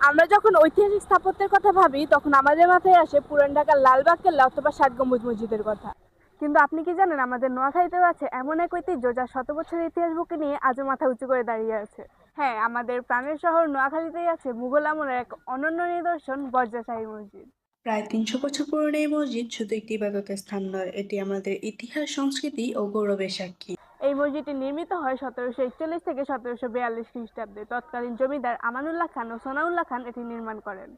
আমরা যখন ঐতিহাসিক স্থাপত্যের কথা ভাবি তখন আমাদের মাথায় আসে পুরান ঢাকার লালবাগ কেল্লা অথবা ষাট গম্বুজ মসজিদের কথা। কিন্তু আপনি কি জানেন আমাদের নোয়াখালীতেও আছে এমন এক ঐতিহ্য যা শত বছরের ইতিহাস বুকে নিয়ে আজও মাথা উঁচু করে দাঁড়িয়ে আছে। হ্যাঁ, আমাদের প্রাণের শহর নোয়াখালীতেই আছে মুঘল আমলের এক অনন্য নিদর্শন বজ্রাশাহী মসজিদ। প্রায় ৩০০ বছর পুরনো এই মসজিদ শুধু একটি ইবাদতের স্থান নয়, এটি আমাদের ইতিহাস, সংস্কৃতি ও গৌরবের সাক্ষী। এই মসজিদটি নির্মিত হয় ১৭৪১ থেকে ১৭৪২ খ্রিস্টাব্দে। তৎকালীন জমিদার আমানুল্লাহ খান ও সোনাউল্লাহ খান এটি নির্মাণ করেন।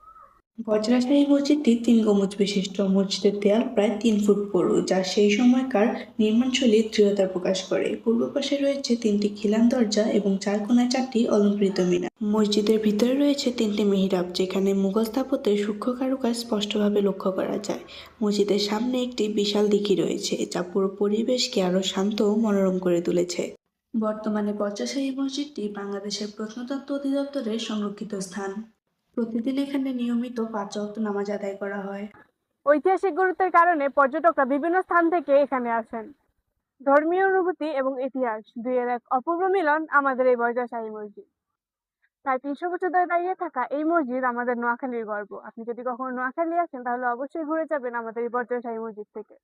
বজ্রাশাহী মসজিদটি ৩ গম্বুজ বিশিষ্ট। মসজিদের দেয়াল প্রায় ৩ ফুট পুরু, যা সেই সময়কার নির্মাণশৈলীর দৃঢ়তা প্রকাশ করে। পূর্ব পাশে রয়েছে ৩টি খিলান দরজা এবং ৪ কোণায় ৪টি অলংকৃত মিনার। মসজিদের ভিতরে রয়েছে ৩টি মিহরাব, যেখানে মুঘল স্থাপত্যের সূক্ষ্ম কারুকাজ স্পষ্টভাবে লক্ষ্য করা যায়। মসজিদের সামনে একটি বিশাল দিঘি রয়েছে, যা পুরো পরিবেশকে আরো শান্ত ও মনোরম করে তুলেছে। বর্তমানে বজ্রাশাহী মসজিদটি বাংলাদেশের প্রত্নতত্ত্ব অধিদপ্তরের সংরক্ষিত স্থান। প্রতিদিন এখানে নিয়মিত ৫ ওয়াক্ত নামাজ আদায় করা হয়। ঐতিহাসিক গুরুত্বের কারণে পর্যটকরা বিভিন্ন স্থান থেকে এখানে আসেন। ধর্মীয় অনুভূতি এবং ইতিহাস দুইয়ের এক অপূর্ব মিলন আমাদের এই বজ্রাশাহী মসজিদ। প্রায় ৩০০ বছর ধরে দাঁড়িয়ে থাকা এই মসজিদ আমাদের নোয়াখালীর গর্ব। আপনি যদি কখনো নোয়াখালী আসেন তাহলে অবশ্যই ঘুরে যাবেন আমাদের এই বজ্রাশাহী মসজিদ থেকে।